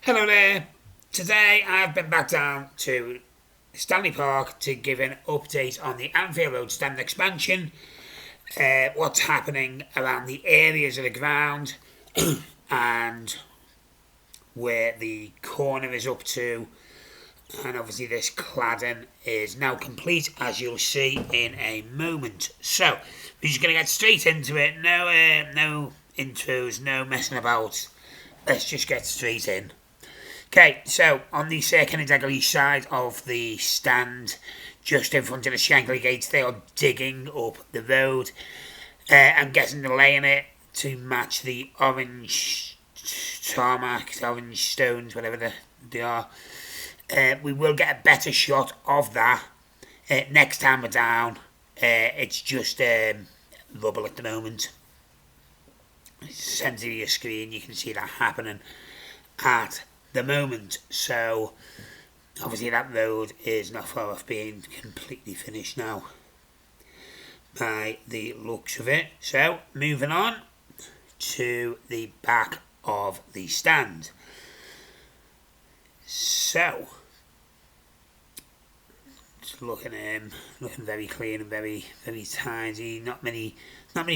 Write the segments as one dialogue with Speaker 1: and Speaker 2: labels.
Speaker 1: Hello there. Today I've been back down to Stanley Park to give an update on the Anfield Road Stand Expansion, what's happening around the areas of the ground, and where the corner is up to. And obviously this cladding is now complete, as you'll see in a moment. So we're just going to get straight into it. No intros, no messing about. Let's just get straight in. Okay, so on the Kennedy side of the stand, just in front of the Shankly gates, they are digging up the road. I'm guessing they're laying it to match the orange tarmac, orange stones, whatever they are. We will get a better shot of that next time we're down. It's just rubble at the moment. Centre of your screen, you can see that happening at the moment. So obviously that road is not far off being completely finished now by the looks of it. So moving on to the back of the stand. So just looking very clean and very tidy. Not many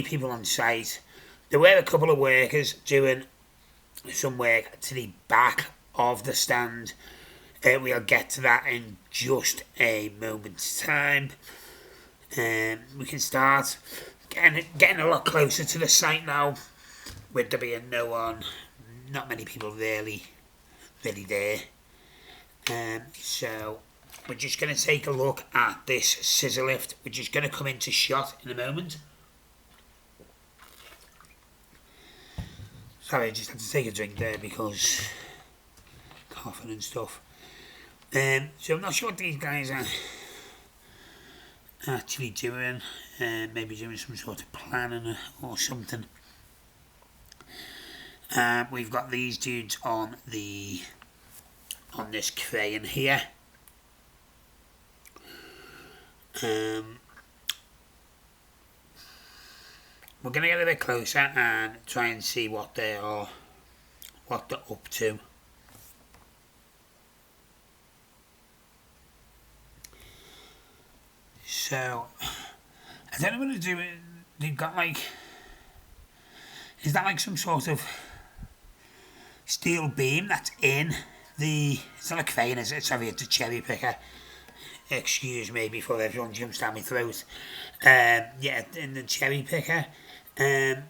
Speaker 1: people on site. There were a couple of workers doing some work to the back of the stand. We'll get to that in just a moment's time. We can start getting a lot closer to the site now, with there being no one, not many people really there. So we're just going to take a look at this scissor lift, which is going to come into shot in a moment. Sorry, I just had to take a drink there because coughing and stuff. So I'm not sure what these guys are actually doing. Maybe doing some sort of planning or something. We've got these dudes on this crane here. We're going to get a bit closer and try and see what they're up to. So, I don't know what to do. They've got is that like some sort of steel beam that's in the, it's not a crane, is it? Sorry, it's a cherry picker. Excuse me before everyone jumps down my throat. Yeah, in the cherry picker. We're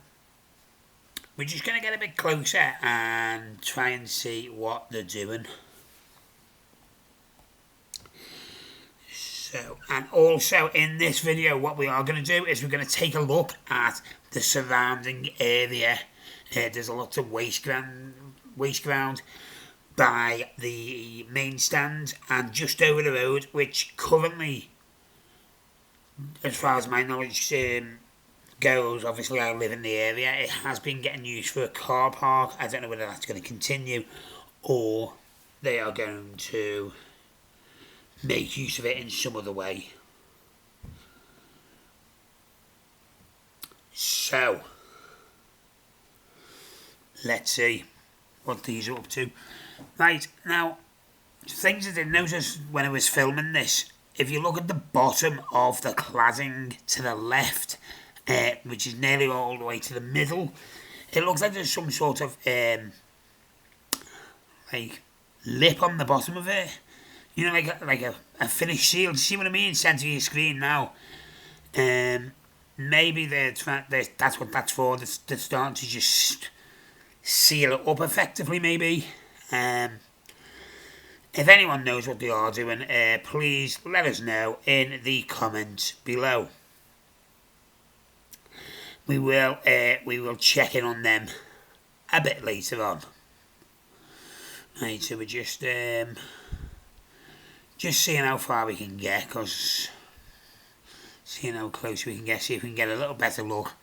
Speaker 1: just going to get a bit closer and try and see what they're doing. So, and also in this video, what we are going to do is we're going to take a look at the surrounding area. There's a lot of waste ground by the main stand and just over the road, which currently, as far as my knowledge goes, obviously I live in the area, it has been getting used for a car park. I don't know whether that's going to continue or they are going to make use of it in some other way. So let's see what these are up to. Right, now, things I didn't notice when I was filming this, if you look at the bottom of the cladding to the left, which is nearly all the way to the middle, it looks like there's some sort of lip on the bottom of it. You know, like a finished seal. Do you see what I mean? Centre of your screen now. Maybe that's what that's for. They're starting to just seal it up effectively, maybe. If anyone knows what they are doing, please let us know in the comments below. We will check in on them a bit later on. Right, so we're just seeing how far we can get, because seeing how close we can get, see if we can get a little better look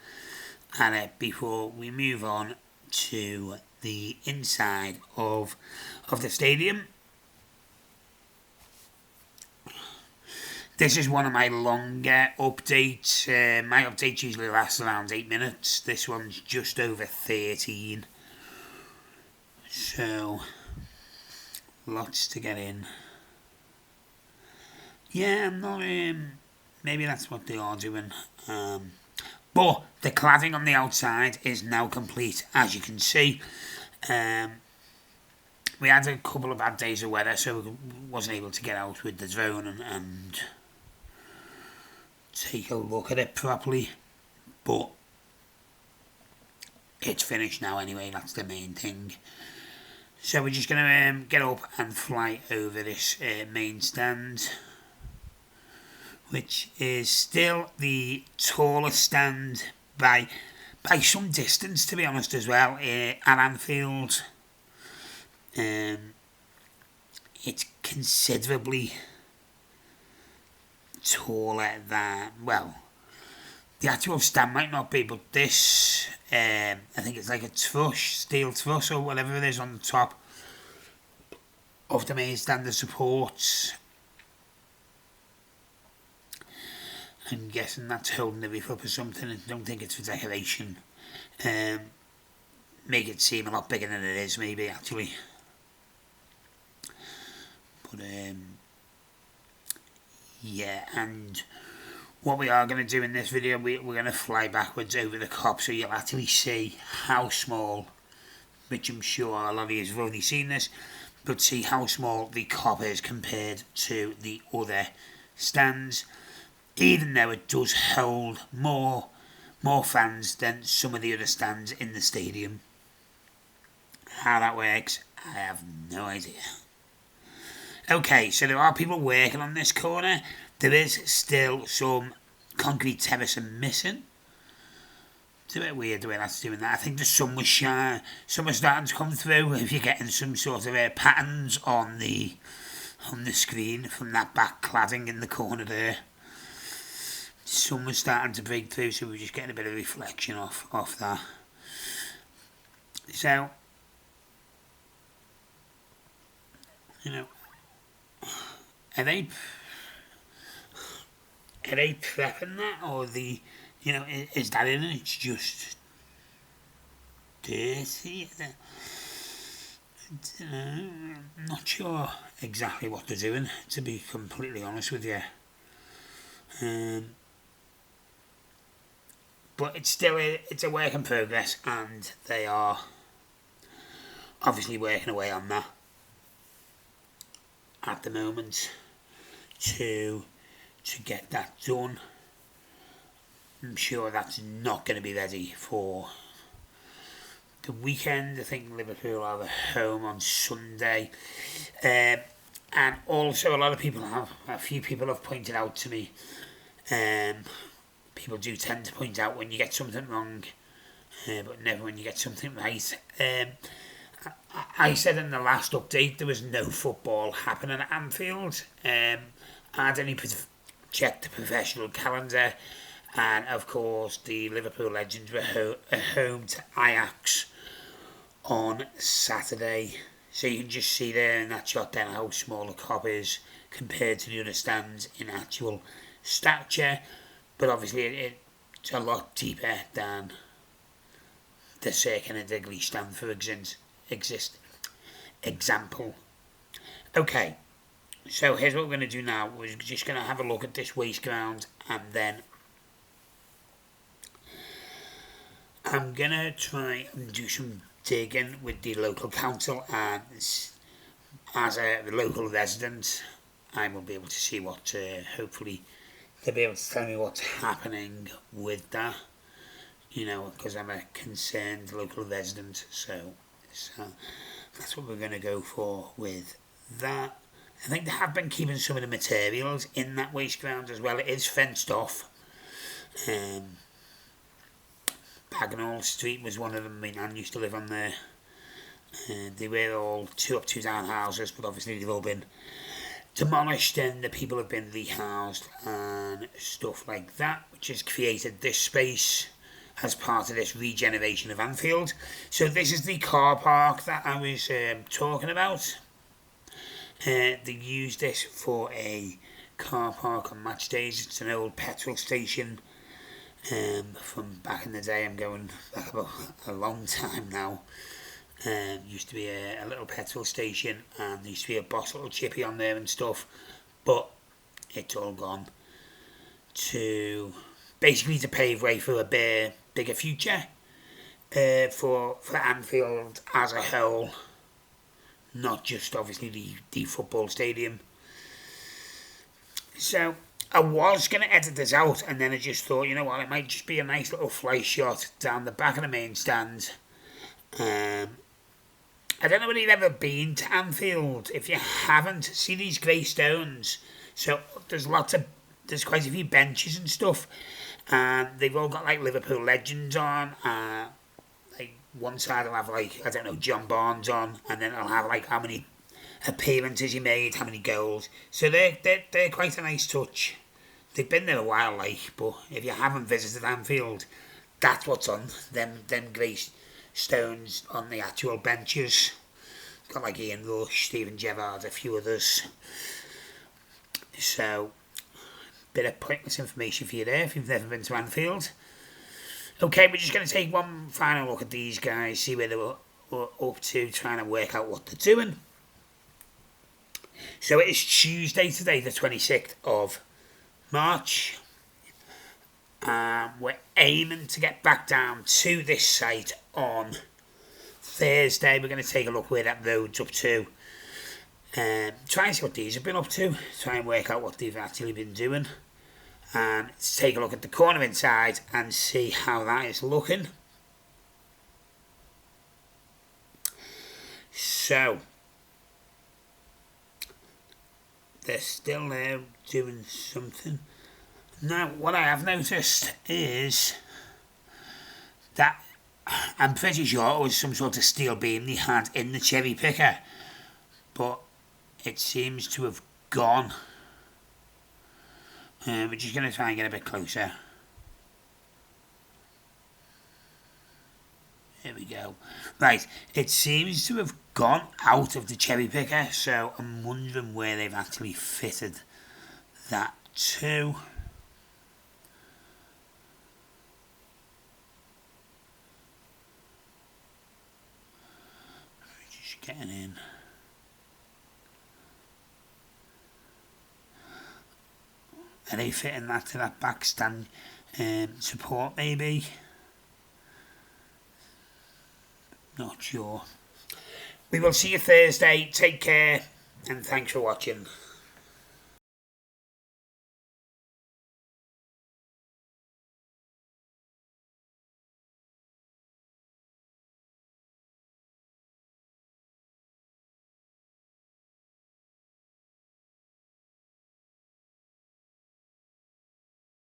Speaker 1: at it before we move on to the inside of the stadium. This is one of my longer updates. My updates usually last around 8 minutes. This one's just over 13. So Lots to get in. Yeah, I'm not. Maybe that's what they are doing. But the cladding on the outside is now complete, as you can see. We had a couple of bad days of weather, so we wasn't able to get out with the drone and take a look at it properly. But it's finished now anyway, that's the main thing. So we're just going to get up and fly over this main stand, which is still the tallest stand by some distance, to be honest, as well, at Anfield. It's considerably taller than, well, the actual stand might not be, but this, I think it's like a truss, steel truss or whatever it is on the top of the main stand that supports. I'm guessing that's holding the roof up or something. I don't think it's for decoration. Make it seem a lot bigger than it is, maybe, actually. But, yeah, and what we are going to do in this video, we're going to fly backwards over the Cop so you'll actually see how small, which I'm sure a lot of you have already seen this, but see how small the Cop is compared to the other stands, even though it does hold more fans than some of the other stands in the stadium. How that works, I have no idea. Okay, so there are people working on this corner. There is still some concrete terracing missing. It's a bit weird the way that's doing that. I think the sun was starting to come through. If you're getting some sort of patterns on the screen from that back cladding in the corner there. The sun was starting to break through, so we're just getting a bit of reflection off that. So, you know, are they prepping that, or is that in it? It's just dirty. I'm not sure exactly what they're doing, to be completely honest with you. But it's a work in progress, and they are obviously working away on that at the moment to get that done. I'm sure that's not going to be ready for the weekend. I think Liverpool are at home on Sunday. And also a few people have pointed out to me, people do tend to point out when you get something wrong, but never when you get something right. I said in the last update there was no football happening at Anfield. I'd only checked the professional calendar, and of course the Liverpool Legends were home to Ajax on Saturday. So you can just see there in that shot then how small the Cop is compared to the other stands in actual stature. But obviously it's a lot deeper than the Cirque and Digley stand, for example. Okay, so here's what we're going to do now. We're just going to have a look at this waste ground, and then I'm going to try and do some digging with the local council, and as a local resident I will be able to see what hopefully they'll be able to tell me what's happening with that, because I'm a concerned local resident. So that's what we're going to go for with that. I think they have been keeping some of the materials in that waste ground as well. It is fenced off. Bagnall Street was one of them. My nan used to live on there. They were all two up, two down houses, but obviously they've all been demolished and the people have been rehoused and stuff like that, which has created this space as part of this regeneration of Anfield. So this is the car park that I was talking about. They use this for a car park on match days. It's an old petrol station from back in the day. I'm going back about a long time now. Used to be a little petrol station, and there used to be a boss little chippy on there and stuff, but it's all gone to basically to pave way for a bigger future for Anfield as a whole, not just obviously the football stadium. So I was going to edit this out, and then I just thought, you know what, it might just be a nice little fly shot down the back of the main stand. I don't know whether you've ever been to Anfield. If you haven't, see these grey stones. So there's quite a few benches and stuff, and they've all got like Liverpool legends on. Like one side will have like, I don't know, John Barnes on, and then it'll have like how many appearances he made, how many goals. So they're quite a nice touch. They've been there a while, like, but if you haven't visited Anfield, that's what's on them grey stones on the actual benches. Got like Ian Rush, Stephen Gerrard, a few others. So, bit of pointless information for you there if you've never been to Anfield. Okay, we're just going to take one final look at these guys, see where they were up to, trying to work out what they're doing. So it is Tuesday today, the 26th of March. We're aiming to get back down to this site on Thursday. We're going to take a look where that road's up to. Try and see what these have been up to. Try and work out what they've actually been doing. And take a look at the corner inside and see how that is looking. So, they're still there doing something. Now, what I have noticed is that I'm pretty sure it was some sort of steel beam they had in the cherry picker, but it seems to have gone. We're just going to try and get a bit closer. There we go. Right, it seems to have gone out of the cherry picker, so I'm wondering where they've actually fitted that to. Just getting in. Are they fitting that to that back stand support maybe? Not sure. We will see you Thursday. Take care and thanks for watching.